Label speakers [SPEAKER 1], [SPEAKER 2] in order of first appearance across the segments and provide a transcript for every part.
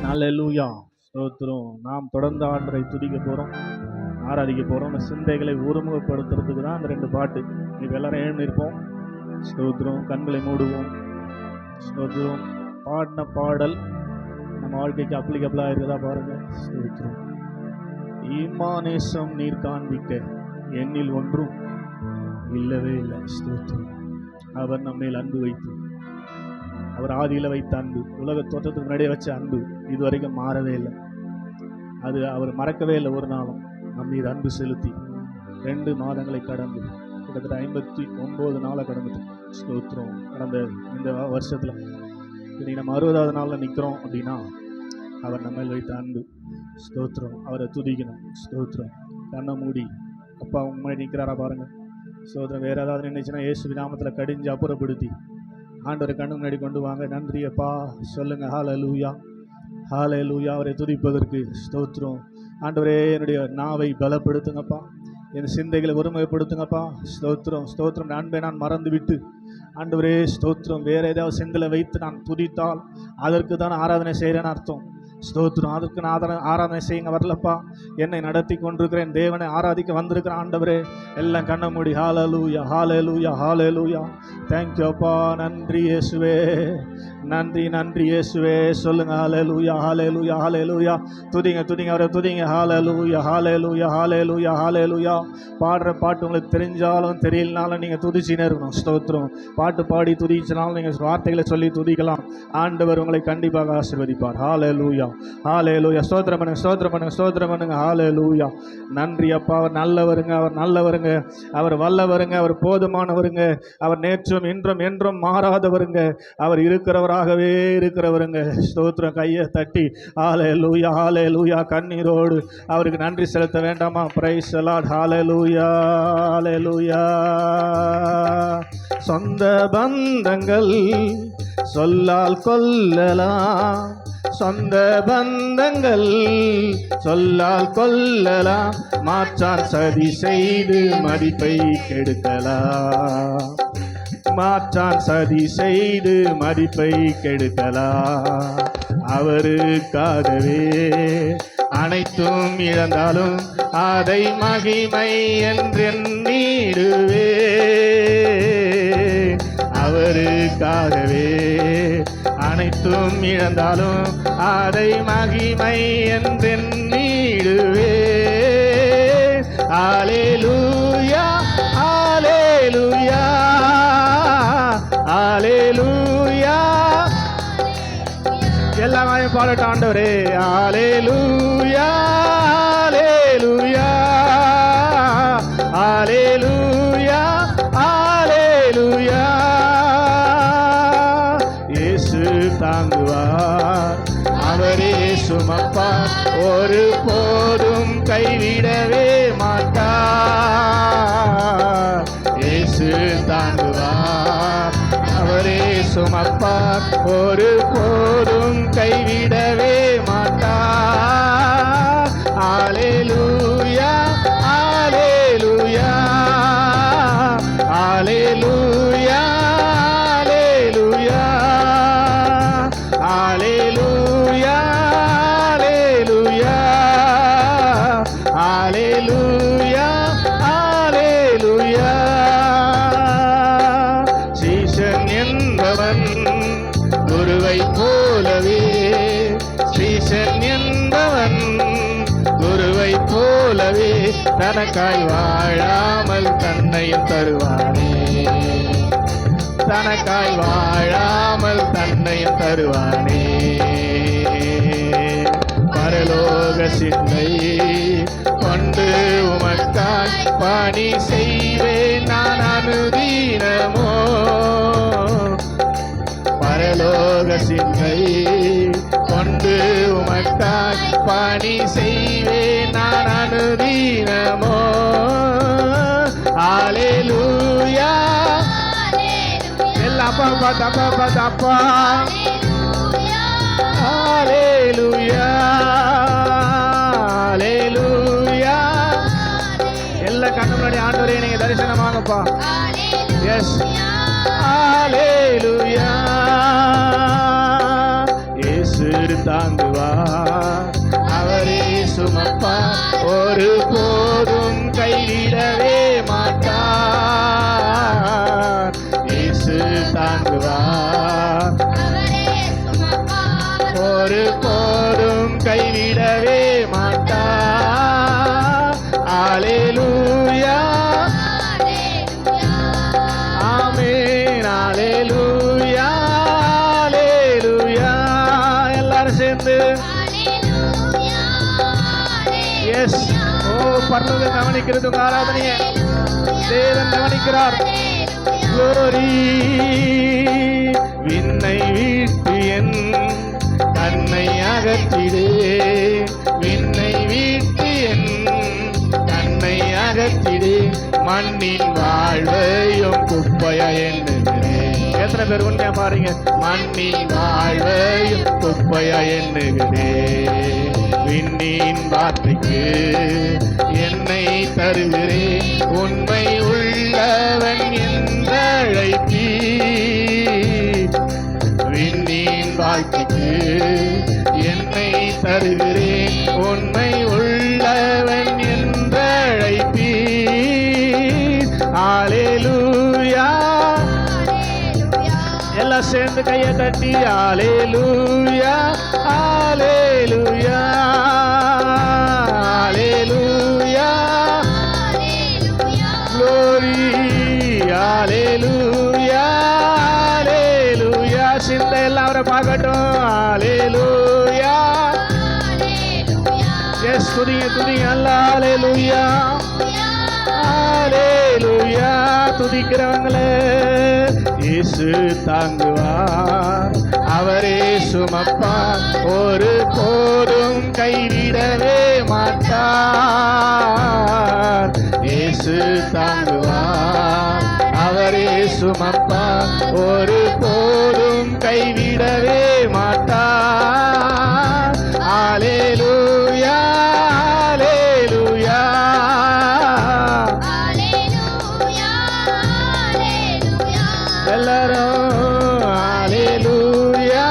[SPEAKER 1] அல்லேலூயா. ஸ்தோத்திரம். நாம் தொடர்ந்து ஆண்டவரை துதிக்க போகிறோம், ஆராதிக்க போகிறோம். அந்த சிந்தைகளை ஒருமுகப்படுத்துறதுக்கு தான் அந்த 2 பாட்டு. இப்போ எல்லாரும் எழுந்திருப்போம். ஸ்தோத்திரம். கண்களை மூடுவோம். ஸ்தோத்திரம். பாடின பாடல் நம்ம வாழ்க்கைக்கு அப்ளிகபிளாக இருக்குதா பாருங்க. ஸ்தோத்திரம். ஈமானேசம் நீர் காண்பிக்க என்னில் ஒன்றும் இல்லவே இல்லை. ஸ்தோத்திரம். அவர் நம்மேல் அன்பு வைத்து, அவர் ஆதியில் வைத்த அன்பு, உலக தோற்றத்துக்கு முன்னாடியே வச்ச அன்பு இதுவரைக்கும் மாறவே இல்லை. அது அவர் மறக்கவே இல்லை. ஒரு நாளும் நம் மீது அன்பு செலுத்தி 2 மாதங்களை கடந்து கிட்டத்தட்ட 59 நாளை கடந்துட்டு ஸ்தோத்திரம். கடந்த இந்த வருஷத்தில் இன்னைக்கு நம்ம 60வது நாளில் நிற்கிறோம் அப்படின்னா அவர் நம்ம மேல் வைத்த அன்பு. ஸ்தோத்திரம். அவரை துதிக்கணும். ஸ்தோத்திரம். கண்ணை மூடி அப்பா உங்க முன்னாடி நிற்கிறாரா பாருங்க. ஸ்தோத்திரம். வேறு ஏதாவது நினைச்சுன்னா இயேசு நாமத்தில் கடிஞ்சு அப்புறப்படுத்தி ஆண்டவரை கண்ணு முன்னாடி கொண்டு வாங்க. நன்றி அப்பா சொல்லுங்க. ஹல்லேலூயா, ஹல்லேலூயா. அவரை துதிப்பதற்கு ஸ்தோத்திரம். ஆண்டவரே என்னுடைய நாவை பலப்படுத்துங்கப்பா, என் சிந்தைகளை ஒருமுகப்படுத்துங்கப்பா. ஸ்தோத்திரம், ஸ்தோத்திரம். அன்பை நான் மறந்து விட்டு ஆண்டவரே ஸ்தோத்திரம் வேறு ஏதாவது சிந்தையில் வைத்து நான் துதித்தால் அதற்கு தான் ஆராதனை செய்கிறேன்னு அர்த்தம். ஸ்தோத்திரம். அதற்கு நான் ஆராதனை செய்யுங்க வரலப்பா. என்னை நடத்தி கொண்டிருக்கிறேன் தேவனை ஆராதிக்க வந்திருக்கிற ஆண்டவரே எல்லாம் கண்ண மூடி ஹல்லேலூயா, ஹல்லேலூயா, ஹல்லேலூயா. தேங்க்யூ அப்பா. நன்றி இயேசுவே, நன்றி, நன்றி இயேசுவே. சொல்லுங்க ஹல்லேலூயா, ஹல்லேலூயா, ஹல்லேலூயா. துதிங்க, துதிங்க, அவரை துதிங்க. ஹல்லேலூயா, ஹல்லேலூயா, ஹல்லேலூயா, ஹல்லேலூயா. பாடுற பாட்டு உங்களுக்கு தெரிஞ்சாலும் தெரியலனாலும் நீங்கள் துதிச்சினே இருக்கணும். ஸ்தோத்திரம். பாட்டு பாடி துதிச்சினாலும் நீங்கள் வார்த்தைகளை சொல்லி துதிக்கலாம். ஆண்டவர் உங்களை கண்டிப்பாக ஆசீர்வதிப்பார். ஹல்லேலூயா, ஹல்லேலூயா. ஸ்தோத்திரம் பண்ணுங்க, ஸ்தோத்திரம் பண்ணுங்க, ஸ்தோத்திரம் பண்ணுங்க. ஹல்லேலூயா. நன்றி அப்பா. அவர் நல்லவருங்க, அவர் நல்லவருங்க, அவர் வல்லவருங்க, அவர் போதுமானவருங்க, அவர் நேற்றும் இன்றும் என்றும் மாறாதவருங்க, அவர் இருக்கிறவராகவே இருக்கிறவருங்க. ஸ்தோத்திரம். கையை தட்டி ஹல்லேலூயா, ஹல்லேலூயா. கண்ணீரோடு அவருக்கு நன்றி செலுத்த வேண்டாமா? Praise the lord. Hallelujah, hallelujah. சொந்த பந்தங்கள் சொல்லால் கொல்லலாம், சொந்த பந்தங்கள் சொல்லால் கொல்லலாம், மாற்றான் சதி செய்து மதிப்பை கெடுக்கலாம், மாற்றான் சதி செய்து மதிப்பை கெடுக்கலாம். அவருக்காகவே அனைத்தும் இழந்தாலும் அதை மகிமை என்றெண்ணிடுவே, அவருக்காகவே அனைத்தும் இழந்தாலும் அதை மகிமை என்றெண்ணிடுவே. அல்லேலூயா, அல்லேலூயா, அல்லேலூயா. எல்லாமே பாடட்ட ஆண்டவரே. அல்லேலூயா, அல்லேலூயா, அல்லேலூயா, அல்லேலூயா. இயேசு தாங்குவார், அவரே சுமப்பார், ஒரு போதும் கைவிடவே மாட்டார். இயேசு தாங்குவார், அவரே சுமப்பார், ஒரு போதும் கைவிடவே மாட்டார். அல்லேலூயா, அல்லேலூயா, அல்லேலூயா, அல்லேலூயா, அல்லேலூயா, அல்லேலூயா, அல்லேலூயா. சீசன் என்பவன் குருவை போலவே, சீசன் என்பவன் குருவை போலவே தனக்காய் வாழாமல் தன்னையும் தருவானே, தனக்காய் வாழாமல் தன்னையும் தருவானே. பரலோக சிந்தை கொண்டு உமக்காய் பணி செய்வேன் நான் அனுதினமோ, பரலோக சிந்தை கொண்டு உமக்காய் பணி செய்வேன் நான் அனுதினமோ. அல்லேலூயா. எல்லாம் அப்பா தப்பா தப்பா. அல்லேலூயா, அல்லேலூயா. எல்லா கண்ணு முன்னாடி ஆண்டவரே நீங்க தரிசனமாகப்பா. எஸ். அல்லேலூயா. இயேசு தாங்குவார், அவரே சுமப்பார், ஒரு போதும் கைவிடவே மாட்டார். இயேசு தாங்குவார், ஒரு போதும் கைவிடவே மாட்டார். அல்லேலூயா, ஆமென், அல்லேலூயா, அல்லேலூயா. எல்லாரும் சேர்ந்து எஸ். ஓ, பரலோகம் கவனிக்கிறது உங்க ஆராதனைய, தேவன் கவனிக்கிறார். Glory. விண்ணை வீட்டு என் கண்ணை அகற்றிடு, விண்ணை வீட்டு என் கண்ணை அகற்றிடு, மண்ணின் வாழ்வையும் குப்பையா எண்ணுகிறேன். எத்தனை பேர் உண்மையா பாருங்க, மண்ணின் வாழ்வையும் குப்பையா எண்ணுகிறேன். விண்ணின் வார்த்தைக்கு என்னை தருகிறேன், உண்மை உள்ளவன் என்றழைப்பீ. விண்ணின் வார்த்தைக்கு என்னை தருகிறேன், உண்மை உள்ளவன் என்றழைப்பீ. அல்லேலூயா, எல்லாம் சேர்ந்து கையை தட்டி அல்லேலூயா, அல்லேலூயா, அல்லேலூயா, glory, அல்லேலூயா, அல்லேலூயா. சிந்த எல்லாரும் பார்க்கட்டும், அல்லேலூயா. எஸ், துதிங்க துதிங்க அல்லா, அல்லேலூயா, அல்லேலூயா. துதிக்கிறவங்களே, இயேசு தாங்குவார், அவரே சுமப்பார், ஒரு போதும் கைவிடவே மாட்டார். இயேசு தாங்குவார், அவரே சுமப்பார், ஒரு போதும் கைவிடவே மாட்டார். அல்லேலூயா, அல்லேலூயா, எல்லாரும் அல்லேலூயா,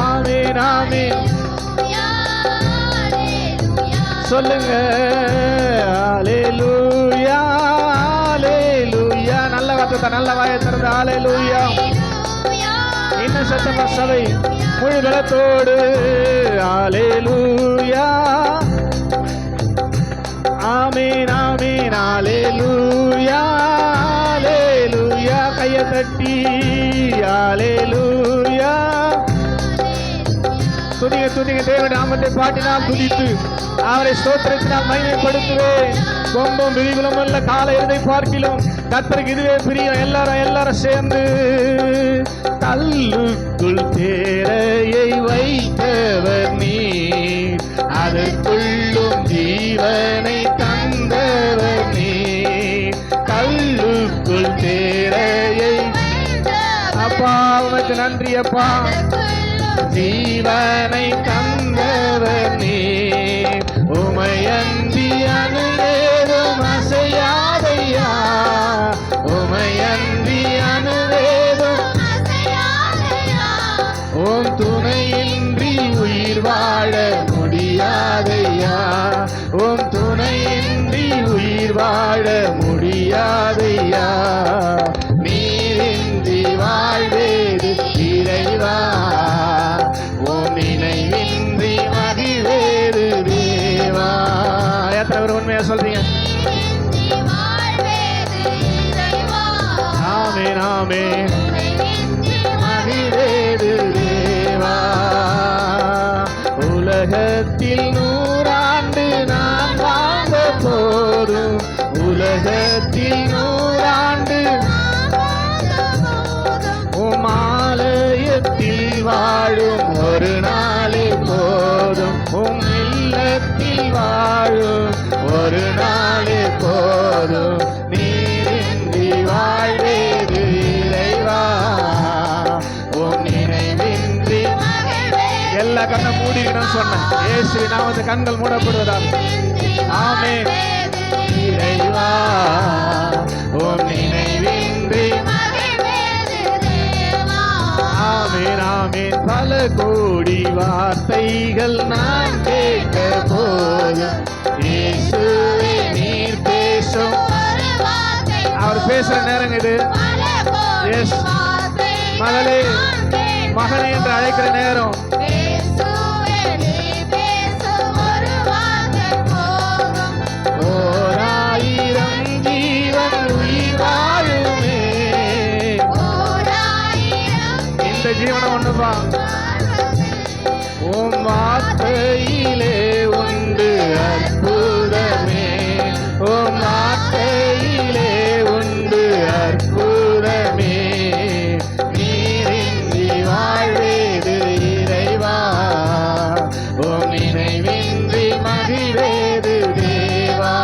[SPEAKER 1] ஆமென், ஆமென் சொல்லுங்க. அல்லேலூயா, அல்லேலூயா. நல்ல வார்த்தை, நல்ல வாயை திறந்து அல்லேலூயா. இன்னும் சத்தமா சபை முழு பலத்தோடு அல்லேலூயா, ஆமென், ஆமென், அல்லேலூயா, அல்லேலூயா. கையை தட்டி அல்லேலூயா. துதிங்க துதிங்க, தேவ நாமத்தை பாட்டினால் துதித்து அவரை ஸ்தோத்திரத்தினால் மகிமைப்படுத்துவேன். கொம்பும் விழிகளும் அல்ல, காலை இருதை பார்க்கிலும் கர்த்தருக்கு இதுவே பிரியம். எல்லாரும் சேர்ந்து கல்லுக்குள் தேரையை வைத்தவர் நீர், அதற்குள்ளும் ஜீவனை தந்தவர் நீர். கல்லுக்குள் தேரையை, அப்பா உனக்கு நன்றி அப்பா, ஜீவனை தந்தவர் நீர். உமையன்றி அணுவேதும் அசையாதையா, உமையன்றி அணுவேதும், உம் துணையின்றி உயிர் வாழ முடியாதையா, உம் துணையின்றி உயிர் வாழ முடியாதையா. நீரின்றி வாழ்வேது இறைவா, உம் நினைவின்றி மகிழ்வேது தேவா. எத்தனை பேர் உண்மையா சொல்றீங்க? ஆமென், ஆமென், மகிழ்வேது தேவா. உலகத்தில் 100 ஆண்டு நான் வாழ்ந்த போதும், உலகத்தில் 100 ஆண்டு உம் ஆலயத்தில் வாழும் ஒரு நாளே போதும், உம் இல்லத்தில் வாழும் ஒரு நாளே போதும். நீரின்றி வாழ்வேது இறைவா, உம் நினைவின்றி. எல்லா கண்ணை மூடிக்கணும்னு சொன்னேன். இயேசு நாமத்து கண்கள் மூடப்படுவதால். ஆமென். இறைவா, உம் நினைவின்றி. ஆமென். பல கோடி வார்த்தைகள் நான் கேட்ட போதும் இயேசுவே நீர் பேசும் அவர் பேசுற நேரம் இது. எஸ் மகளே, மகனே என்று அழைக்கிற நேரம். ஓராயிரம் ஜீவன் உயிர் வாழுமே. இந்த ஜீவனம் ஒண்ணுப்பா, உம் வார்த்தையிலே உண்டு அற்புதமே. உம் வார்த்தையிலே உண்டு அற்புதமே. நீரின்றி வாழ்வேது இறைவா, உம் நினைவின்றி மகிழ்வேது தேவா.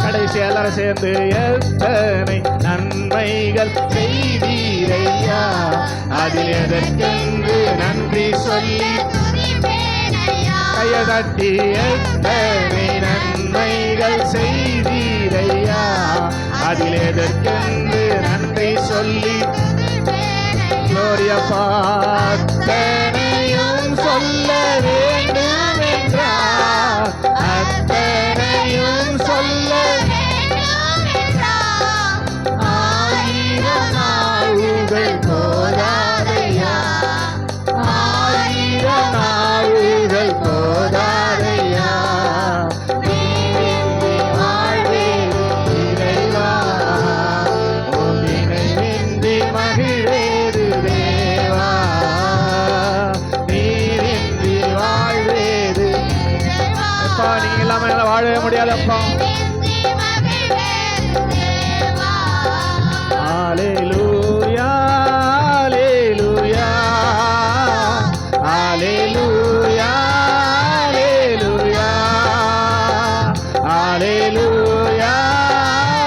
[SPEAKER 1] கடைசி எல்லாரும் சேர்ந்து எத்தனை நன்மைகள் செய்தீரையா, அதில் எதற்கென்று நன்றி சொல்லி கையை தட்டி எத்தனை நன்மைகள் செய்தீரையா, அதில் எதற்கென்று நன்றி சொல்லி குளோரியப்பா. அத்தனையும் சொல்ல வேண்டும் என்றார், அத்தனையும் சொல்ல ஆயிரம் நாவுகள் போதாதையா, ஆயிரம் நாவுகள் போதாதையா. நீரின்றி வாழ்வேது இறைவா, உம் நினைவின்றி மகிழ்வேது தேவா. நீரின்றி வாழ்வேது அப்பா, நீங்க இல்லாம என்னால வாழவே முடியாதப்பா. ஹalleluya, ஹalleluya, ஹalleluya, ஹalleluya, ஹalleluya,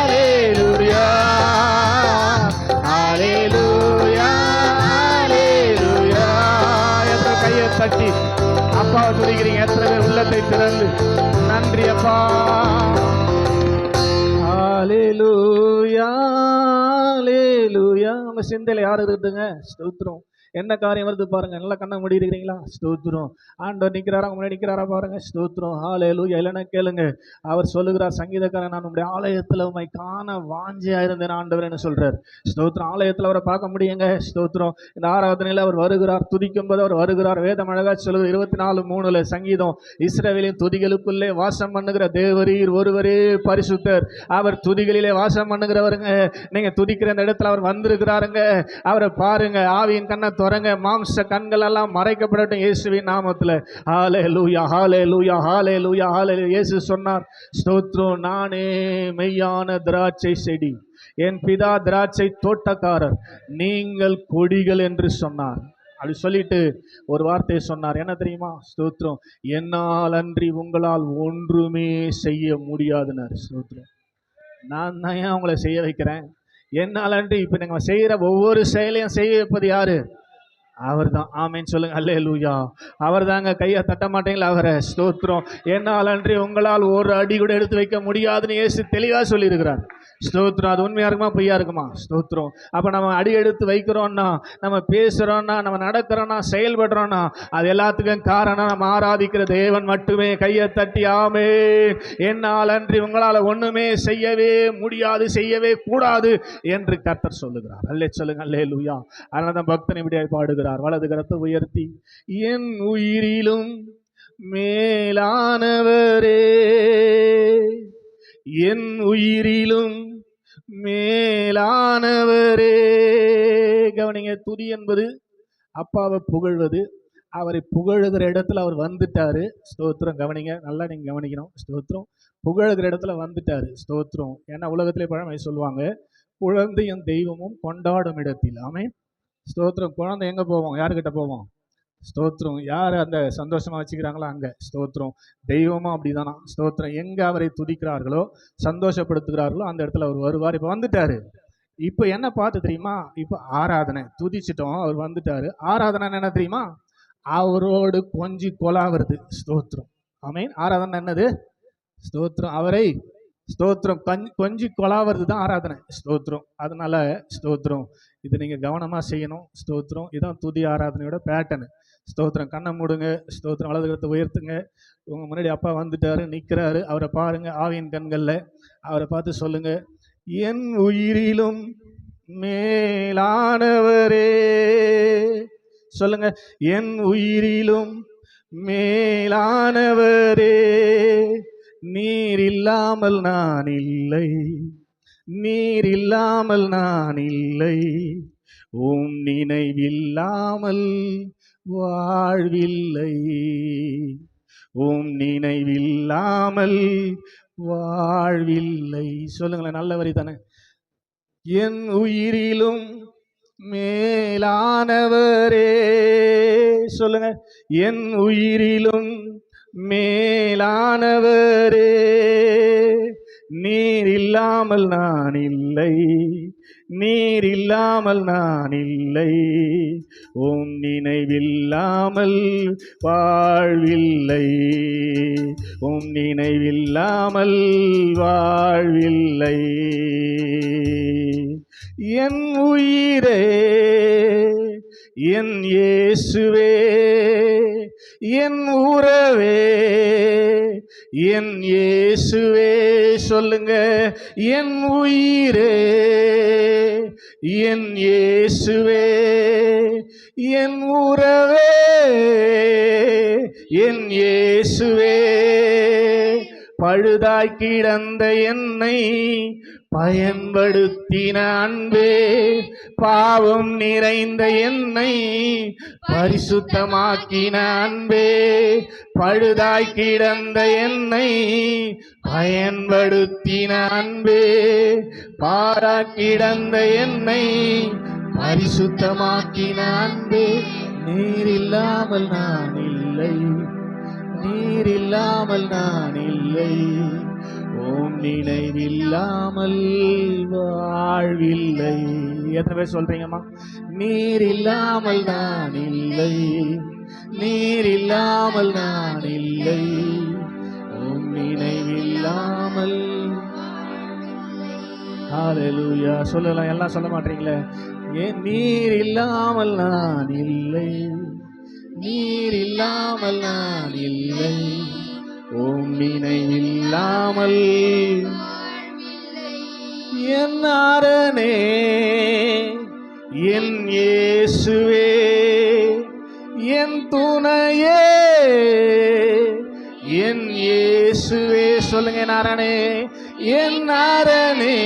[SPEAKER 1] ஹalleluya, ஹalleluya, ஹalleluya. எத்தனை கையை தட்டி அப்பாவை துதிக்கிறீங்க? எத்தனை பேர் உள்ளத்தை திறந்து நன்றி அப்பா. ஹalleluya, ஹalleluya. உங்க சிந்தையில யார் இருக்குதுங்க? ஸ்தோத்திரம். என்ன காரியம் வருது பாருங்க. நல்லா கண்ணை மூடி இருக்கிறீங்களா? ஸ்தோத்திரம். ஆண்டவர் நிற்கிறாரா? முன்னாடி நிற்கிறாரா பாருங்க. ஸ்தோத்திரம். ஹalleluya. இல்லைன்னா கேளுங்க. அவர் சொல்லுகிறார், சங்கீதக்காரன், நான் உங்களுடைய ஆலயத்தில் உம்மை காண வாஞ்சியா இருந்தேன் ஆண்டவர் என்ன சொல்றார். ஸ்தோத்திரம். ஆலயத்தில் அவரை பார்க்க முடியுங்க. ஸ்தோத்திரம். இந்த ஆராதனையில் அவர் வருகிறார், துதிக்கும் போது அவர் வருகிறார். வேதம் அழகா சொல்லுது 24:3 சங்கீதம், இஸ்ரவேலின் துதிகளுக்குள்ளே வாசம் பண்ணுகிற தேவரீர் ஒருவரே பரிசுத்தர். அவர் துதிகளிலே வாசம் பண்ணுகிறவருங்க. நீங்க துதிக்கிற இந்த இடத்துல அவர் வந்திருக்கிறாருங்க. அவரை பாருங்க. ஆவியின் கண்ணை துறங்க, மாம்ச கண்கள் எல்லாம் மறைக்கப்படட்டும் இயேசுவின் நாமத்துல. ஹalleluya, ஹalleluya, ஹalleluya, ஹalleluya. இயேசு சொன்னார், ஸ்தோத்திரம், நானே மெய்யான திராட்சை செடி, என் பிதா திராட்சை தோட்டக்காரர், நீங்கள் கொடிகள் என்று சொன்னார். அப்படி சொல்லிட்டு ஒரு வார்த்தையை சொன்னார். என்ன தெரியுமா? ஸ்தோத்திரம், என்னால் அன்றி உங்களால் ஒன்றுமே செய்ய முடியாதுன்னார். ஸ்தோத்திரம். நான் தான் ஏன் உங்களை செய்ய வைக்கிறேன்? என்னால் அன்றி இப்ப நீங்க செய்யற ஒவ்வொரு செயலையும் செய்ய வைப்பது யாரு? அவர் தான். ஆமேன்னு சொல்லுங்க. அல்லேலூயா. அவர் தாங்க. கையை தட்ட மாட்டீங்களா அவரை? ஸ்தோத்திரம். என்னால் அன்றி உங்களால் ஒரு அடி கூட எடுத்து வைக்க முடியாதுன்னு இயேசு தெளிவாக சொல்லியிருக்கிறார். ஸ்தோத்திரம். அது உண்மையா இருக்குமா பொய்யா இருக்குமா? ஸ்தோத்திரம். அப்போ நம்ம அடி எடுத்து வைக்கிறோம்னா, நம்ம பேசுகிறோன்னா, நம்ம நடக்கிறோன்னா, செயல்படுறோன்னா, அது எல்லாத்துக்கும் காரணம் நம்ம ஆராதிக்கிற தேவன் மட்டுமே. கையை தட்டி ஆமே, என்னால் அன்றி உங்களால் ஒன்றுமே செய்யவே முடியாது, செய்யவே கூடாது என்று கர்த்தர் சொல்லுகிறார். அல்லே சொல்லுங்க. அல்லேலூயா. அதனால தான் பக்தன் இப்படியாய் பாடுகிறார். வலது கரத்தை உயர்த்தி, என் உயிரிலும் மேலானவரே, என் உயிரிலும் மேலானவரே. கவனிங்க, துதி என்பது அப்பாவை புகழ்வது. அவரை புகழுகிற இடத்துல அவர் வந்துட்டாரு. ஸ்தோத்திரம். கவனிங்க, நல்லா நீங்க கவனிக்கணும். ஸ்தோத்திரம். புகழுகிற இடத்துல வந்துட்டாரு. ஸ்தோத்திரம். ஏன்னா உலகத்திலே பழமை சொல்லுவாங்க, குழந்தையும் தெய்வமும் கொண்டாடும் இடத்தில். ஆமென். ஸ்தோத்திரம். குழந்தை எங்கே போவோம்? யாருக்கிட்ட போவோம்? ஸ்தோத்திரம். யார் அந்த சந்தோஷமாக வச்சுக்கிறாங்களோ அங்கே. ஸ்தோத்திரம். தெய்வமும் அப்படிதானா? ஸ்தோத்திரம். எங்கே அவரை துதிக்கிறார்களோ, சந்தோஷப்படுத்துகிறார்களோ அந்த இடத்துல அவர் வருவார். இப்போ வந்துட்டாரு. இப்போ என்ன பார்த்து தெரியுமா? இப்போ ஆராதனை துதிச்சிட்டோம், அவர் வந்துட்டாரு. ஆராதனை என்ன தெரியுமா? அவரோடு கொஞ்சி கொலாவது. ஸ்தோத்திரம். ஆமென். ஆராதனை என்னது? ஸ்தோத்திரம். அவரை ஸ்தோத்திரம் கொஞ்சி கொலாவது தான் ஆராதனை. ஸ்தோத்திரம். அதனால ஸ்தோத்திரம், இது நீங்கள் கவனமாக செய்யணும். ஸ்தோத்திரம். இதுதான் துதி ஆராதனையோட பேட்டர்னு. ஸ்தோத்திரம். கண்ணை மூடுங்க. ஸ்தோத்திரம். வலது கரத்தை உயர்த்துங்க. உங்கள் முன்னாடி அப்பா வந்துட்டாரு, நிற்கிறாரு. அவரை பாருங்க ஆவியின் கண்களில். அவரை பார்த்து சொல்லுங்க, என் உயிரிலும் மேலானவரே. சொல்லுங்க, என் உயிரிலும் மேலானவரே, நீர் இல்லாமல் நான் இல்லை, நீர் இல்லாமல் நான் இல்லை, உம் நினைவில்லாமல் வாழ்வில்லை, உம் நினைவில்லாமல் வாழ்வில்லை. சொல்லுங்களேன், நல்ல வரி தானே. என் உயிரிலும் மேலானவரே. சொல்லுங்க, என் உயிரிலும் மேலானவரே, நீர் இல்லாமல் நான் இல்லை, நீர் இல்லாமல் நான் இல்லை, உம் நினைவில்லாமல் வாழ்வில்லை, உம் நினைவில்லாமல் வாழ்வில்லை. என் உயிரே, என் இயேசுவே, என் உறவே, என் இயேசுவே. சொல்லுங்க, என் உயிரே, என் இயேசுவே, என் உறவே, என் இயேசுவே. பழுதாய் கிடந்த என்னை பயன்படுத்தின அன்பே, பாவம் நிறைந்த என்னை பரிசுத்தமாக்கின அன்பே, பழுதாய் கிடந்த என்னை பயன்படுத்தின அன்பே, பாழா கிடந்த என்னை பரிசுத்தமாக்கின அன்பே. நீர் இல்லாமல் நான் இல்லை, நீர் இல்லாமல் நான் இல்லை, உம் நினைவில்லாமல் வாழ்வில்லை. எத்தனை பேர் சொல்றீங்கம்மா? நீர் இல்லாமல் நான் இல்லை, நீர் இல்லாமல் நான் இல்லை, உம் நினைவில்லாமல். ஹல்லேலூயா. சொல்லலாம், எல்லாம் சொல்ல மாட்டீங்களே. ஏன் நீர் இல்லாமல் நான் இல்லை, நீர் இல்லாமல் நான் இல்லை, உம் நினைவில்லாமல். என் அரணே, என் இயேசுவே, என் துணையே, என் இயேசுவே. சொல்லுங்க, என் அரணே, என் அரணே,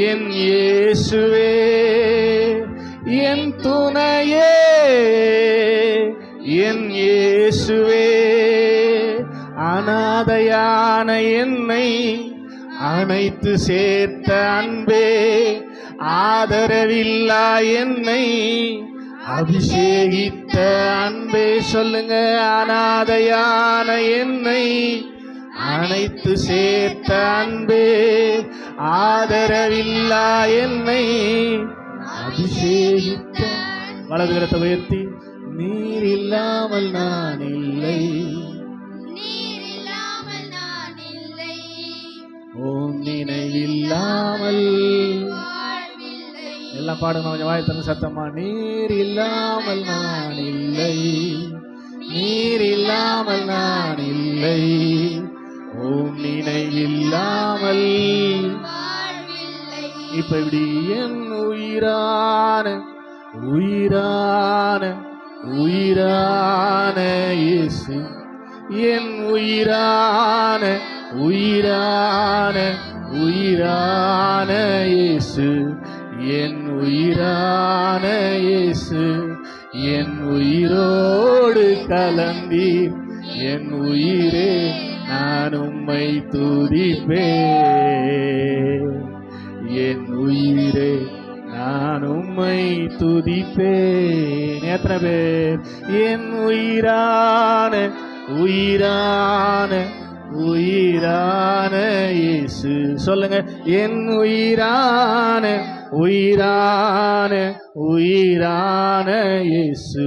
[SPEAKER 1] என் இயேசுவே, என் துணையே, என் இயேசுவே. அநாதையான என்னை அணைத்து சேர்த்த அன்பே, ஆதரவில்லா என்னை அபிஷேகித்த அன்பே. சொல்லுங்க, அநாதையான என்னை அணைத்து சேர்த்த அன்பே, ஆதரவில்லா என்னை அபிஷேகித்த. வலது கரத்தை உயர்த்தி, நீர் இல்லாமல் நான் இல்லை,
[SPEAKER 2] நீர் இல்லாமல் நான் இல்லை,
[SPEAKER 1] உம் நினைவில்லாமல்
[SPEAKER 2] வாழ்வில்லை.
[SPEAKER 1] எல்லாம் பாடுங்க, கொஞ்சம் வாய் திறந்து சத்தமா. நீர் இல்லாமல் நான் இல்லை, நீர் இல்லாமல் நான் இல்லை, உம் நினைவில்லாமல்
[SPEAKER 2] வாழ்வில்லை.
[SPEAKER 1] இப்ப இப்படி என் உயிரான உயிரான உயிரான இயேசு, என் உயிரான உயிரான உயிரான இயேசு, என் உயிரான இயேசு, என் உயிரோடு கலந்தீர், என் உயிரே நான் உம்மை துதிப்பேன், என் உயிரே நான் உம்மை துதிப்பேன். எத்தனை பேர்? என் உயிரான உயிரான உயிரான இயேசு. சொல்லுங்க, என் உயிரான உயிரான உயிரான இயேசு,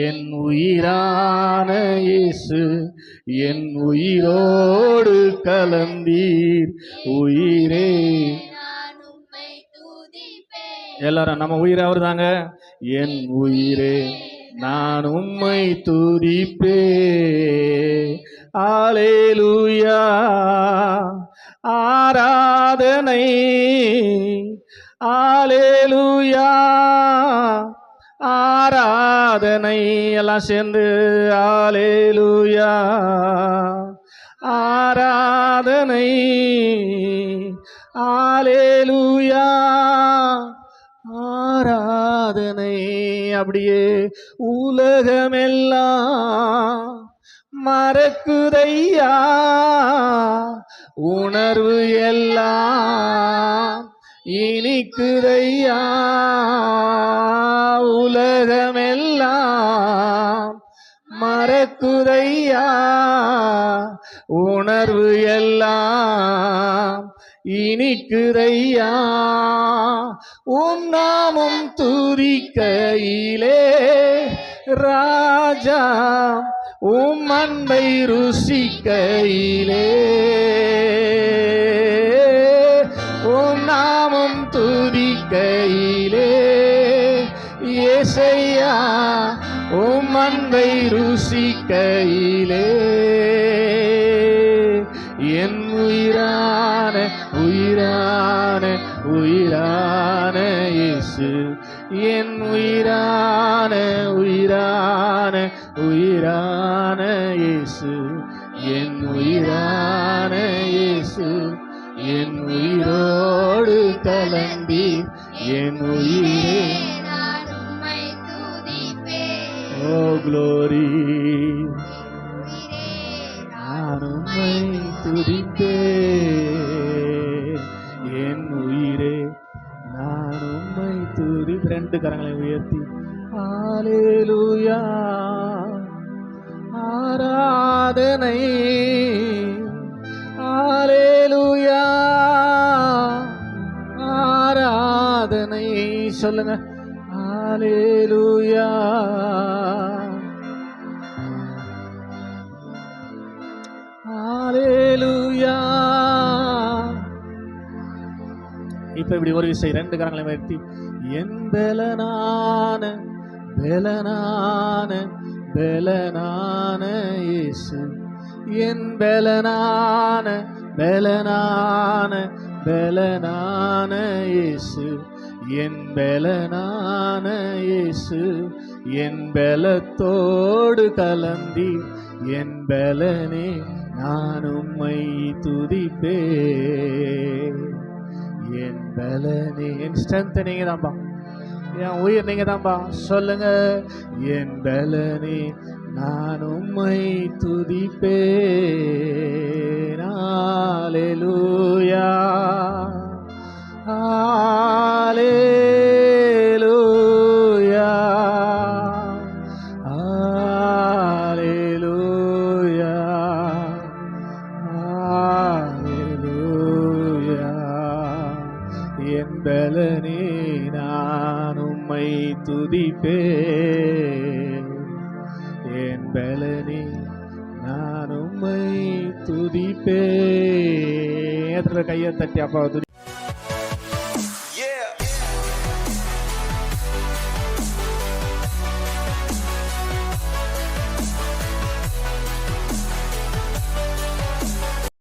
[SPEAKER 1] என் உயிரான இயேசு, என் உயிரோடு கலந்தீர், உயிரே. எல்லாரும் நம்ம உயிர் அவர் தாங்க. என் உயிரே நான் உம்மை துதிப்பே. அல்லேலூயா. ஆராதனை. அல்லேலூயா. ஆராதனை. எல்லாம் சேர்ந்து அல்லேலூயா. ஆராதனை. அல்லேலூயா. ஆராதனை. அப்படியே உலகமெல்லாம் மறக்குதையா, உணர்வு எல்லாம் இனிக்குதையா. உலகமெல்லாம் மறக்குதையா, உணர்வு எல்லாம் இனிக்குதையா. உம் நாமம் துதிக்கையிலே ராஜா, உம் அன்பை ருசிக்கையிலே. உம் நாமம் துதிக்கையிலே இயேசையா, உம் அன்பை ருசிக்கையிலே. என் உயிரான உயிரான உயிரான இயேசு, என் உயிரான உயிரான உயிரான இயேசு, என் உயிரான இயேசு, என் உயிரோடு கலந்தி என் உயிரே.
[SPEAKER 2] நான் உம்மை துதிப்பேன்.
[SPEAKER 1] ஓ க்ளோரி.
[SPEAKER 2] உயிரே,
[SPEAKER 1] நான் உம்மை துதிப்பேன். என் உயிரே நான் உம்மை துதி. ரெண்டு கரங்களை உயர்த்தி அல்லேலூயா. ஆராதனை. அல்லேலூயா. ஆராதனை. சொல்லுங்க அல்லேலூயா. அல்லேலூயா. இப்ப இப்படி ஒரு விஷயம் ரெண்டு கரங்களை உயர்த்தி என் பலனான பலனான பலனான இயேசு, என் பலனான பலனான பலனான இயேசு, என் பலனான இயேசு, என் பலத்தோடு கலந்தி என் பலனே நான் உம்மை துதிப்பே. என் பலனே. என் ஸ்ட்ரென்த் நீங்க தான்பா, என் உயிர் நீங்க தான்பா. சொல்லுங்க என் பலனே நான் உம்மை துதிப்பேன். அல்லேலூயா. அல்லேலூயா. அல்லேலூயா. அல்லேலூயா. என் பலனே நான் உம்மை துதிப்பேன். என் பலனே நான் உம்மை துதிப்பேன். கையை தட்டி அப்பா துதி.